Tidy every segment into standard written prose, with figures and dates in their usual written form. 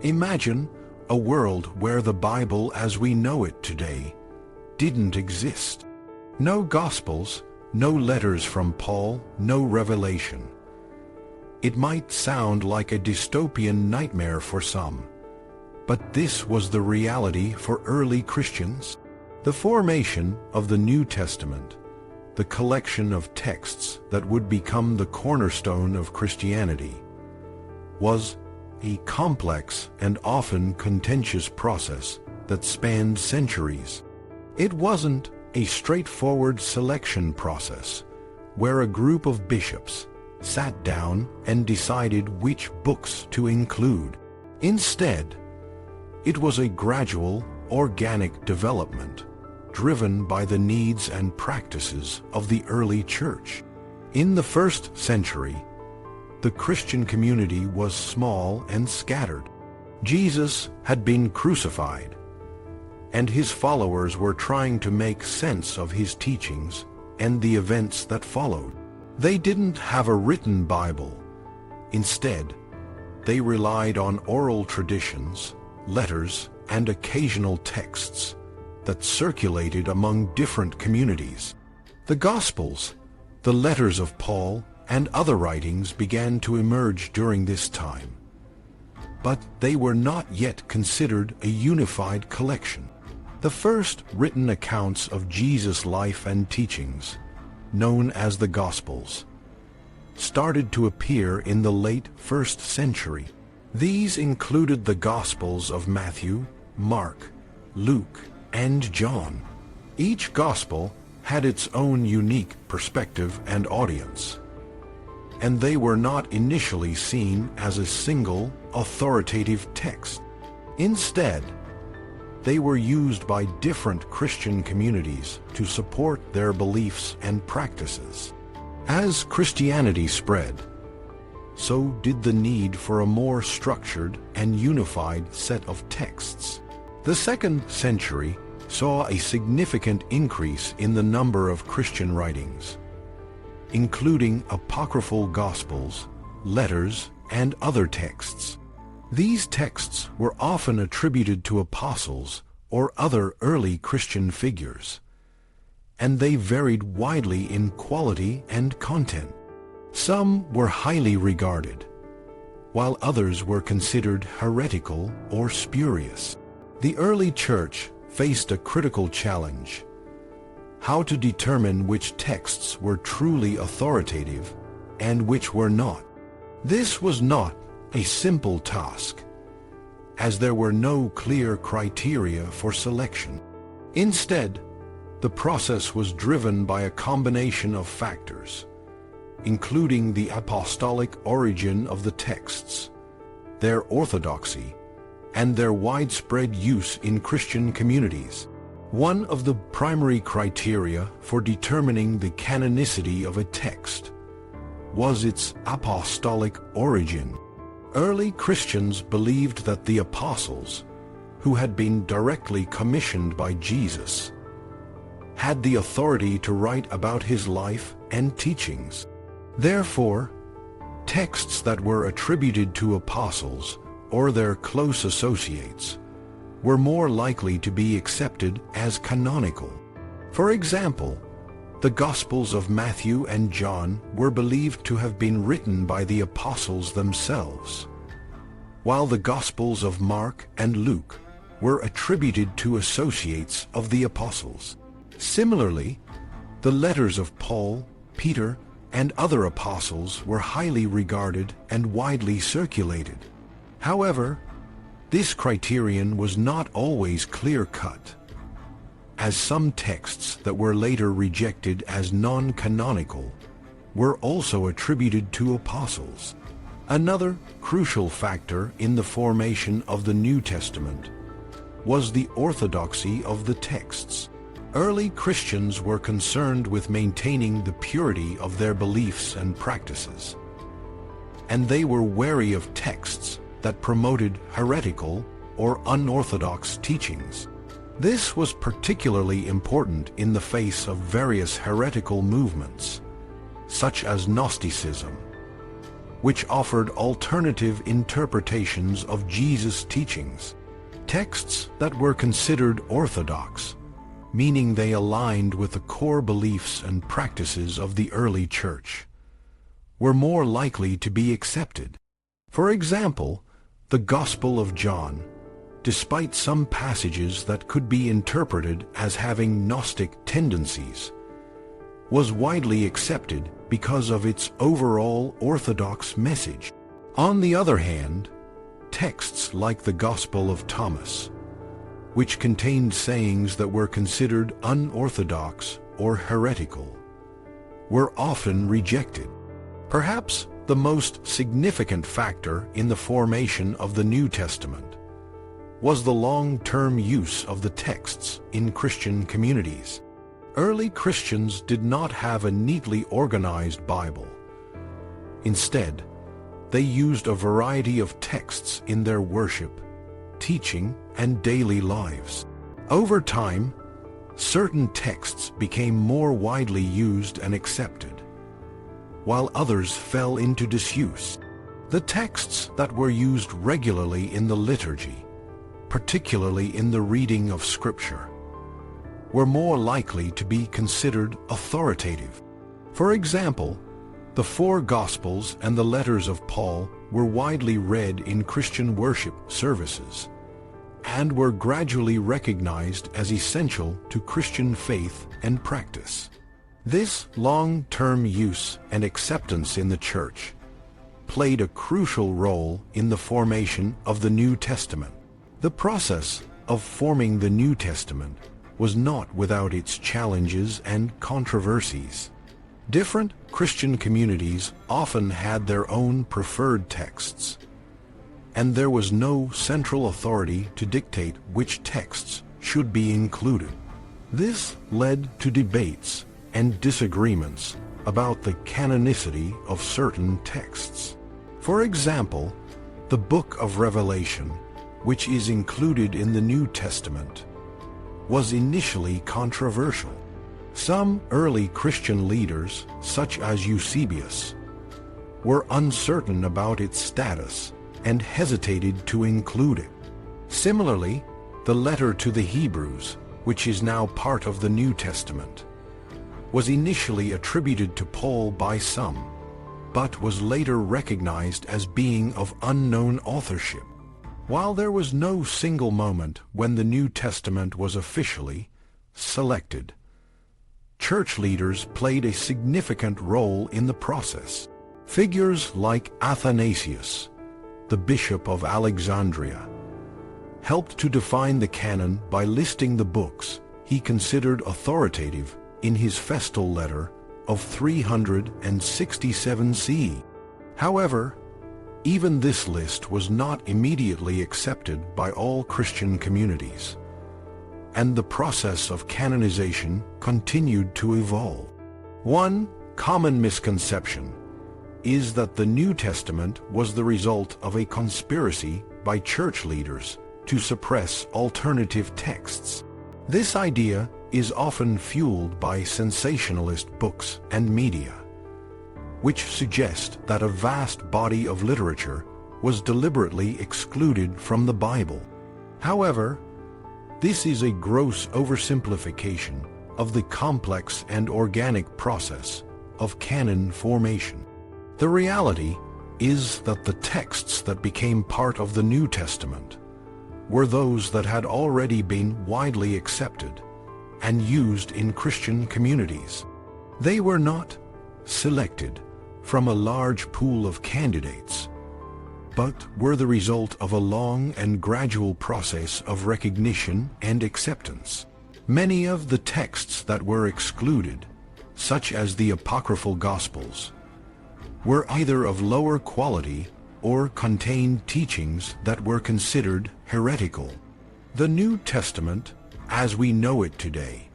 Imagine a world where the Bible as we know it today didn't exist. No Gospels, no letters from Paul, no revelation. It might sound like a dystopian nightmare for some, but this was the reality for early Christians. The formation of the New Testament, the collection of texts that would become the cornerstone of Christianity, was a complex and often contentious process that spanned centuries. It wasn't a straightforward selection process where a group of bishops sat down and decided which books to include. Instead, it was a gradual, organic development driven by the needs and practices of the early church. In the first century, the Christian community was small and scattered. Jesus had been crucified, and his followers were trying to make sense of his teachings and the events that followed. They didn't have a written Bible. Instead, they relied on oral traditions, letters, and occasional texts that circulated among different communities. The Gospels, the letters of Paul, and other writings began to emerge during this time, but they were not yet considered a unified collection. The first written accounts of Jesus' life and teachings, known as the Gospels, started to appear in the late 1st century. These included the Gospels of Matthew, Mark, Luke, and John. Each Gospel had its own unique perspective and audience, and they were not initially seen as a single, authoritative text. Instead, they were used by different Christian communities to support their beliefs and practices. As Christianity spread, so did the need for a more structured and unified set of texts. The 2nd century saw a significant increase in the number of Christian writings, including apocryphal Gospels, letters, and other texts. These texts were often attributed to apostles or other early Christian figures, and they varied widely in quality and content. Some were highly regarded, while others were considered heretical or spurious. The early church faced a critical challenge: how to determine which texts were truly authoritative and which were not. This was not a simple task, as there were no clear criteria for selection. Instead, the process was driven by a combination of factors, including the apostolic origin of the texts, their orthodoxy, and their widespread use in Christian communities. One of the primary criteria for determining the canonicity of a text was its apostolic origin. Early Christians believed that the apostles, who had been directly commissioned by Jesus, had the authority to write about his life and teachings. Therefore, texts that were attributed to apostles or their close associates were more likely to be accepted as canonical. For example, the Gospels of Matthew and John were believed to have been written by the apostles themselves, while the Gospels of Mark and Luke were attributed to associates of the apostles. Similarly, the letters of Paul, Peter, and other apostles were highly regarded and widely circulated. However, this criterion was not always clear-cut, as some texts that were later rejected as non-canonical were also attributed to apostles. Another crucial factor in the formation of the New Testament was the orthodoxy of the texts. Early Christians were concerned with maintaining the purity of their beliefs and practices, and they were wary of texts that promoted heretical or unorthodox teachings. This was particularly important in the face of various heretical movements, such as Gnosticism, which offered alternative interpretations of Jesus' teachings. Texts that were considered orthodox, meaning they aligned with the core beliefs and practices of the early church, were more likely to be accepted. For example, the Gospel of John, despite some passages that could be interpreted as having Gnostic tendencies, was widely accepted because of its overall orthodox message. On the other hand, texts like the Gospel of Thomas, which contained sayings that were considered unorthodox or heretical, were often rejected. Perhaps the most significant factor in the formation of the New Testament was the long-term use of the texts in Christian communities. Early Christians did not have a neatly organized Bible. Instead, they used a variety of texts in their worship, teaching, and daily lives. Over time, certain texts became more widely used and accepted, while others fell into disuse. The texts that were used regularly in the liturgy, particularly in the reading of Scripture, were more likely to be considered authoritative. For example, the four Gospels and the letters of Paul were widely read in Christian worship services and were gradually recognized as essential to Christian faith and practice. This long-term use and acceptance in the Church played a crucial role in the formation of the New Testament. The process of forming the New Testament was not without its challenges and controversies. Different Christian communities often had their own preferred texts, and there was no central authority to dictate which texts should be included. This led to debates and disagreements about the canonicity of certain texts. For example, the Book of Revelation, which is included in the New Testament, was initially controversial. Some early Christian leaders, such as Eusebius, were uncertain about its status and hesitated to include it. Similarly, the letter to the Hebrews, which is now part of the New Testament, was initially attributed to Paul by some, but was later recognized as being of unknown authorship. While there was no single moment when the New Testament was officially selected, church leaders played a significant role in the process. Figures like Athanasius, the Bishop of Alexandria, helped to define the canon by listing the books he considered authoritative in his festal letter of 367 CE. However, even this list was not immediately accepted by all Christian communities, and the process of canonization continued to evolve. One common misconception is that the New Testament was the result of a conspiracy by church leaders to suppress alternative texts. This idea is often fueled by sensationalist books and media, which suggest that a vast body of literature was deliberately excluded from the Bible. However, this is a gross oversimplification of the complex and organic process of canon formation. The reality is that the texts that became part of the New Testament were those that had already been widely accepted and used in Christian communities. They were not selected from a large pool of candidates, but were the result of a long and gradual process of recognition and acceptance. Many of the texts that were excluded, such as the apocryphal Gospels, were either of lower quality or contained teachings that were considered heretical. The New Testament, as we know it today,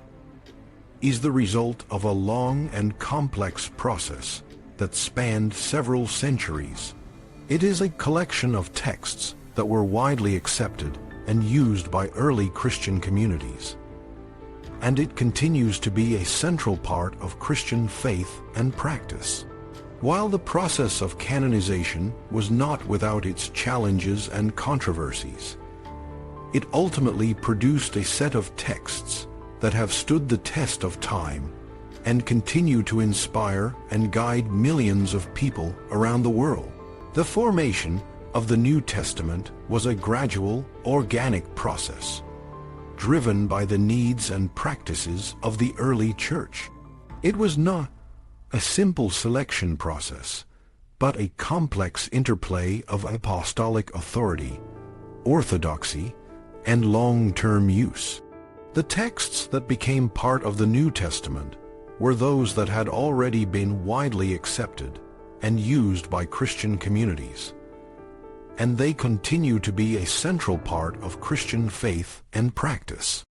is the result of a long and complex process that spanned several centuries. It is a collection of texts that were widely accepted and used by early Christian communities, and it continues to be a central part of Christian faith and practice. While the process of canonization was not without its challenges and controversies, it ultimately produced a set of texts that have stood the test of time and continue to inspire and guide millions of people around the world. The formation of the New Testament was a gradual, organic process, driven by the needs and practices of the early church. It was not a simple selection process, but a complex interplay of apostolic authority, orthodoxy, and long-term use. The texts that became part of the New Testament were those that had already been widely accepted and used by Christian communities, and they continue to be a central part of Christian faith and practice.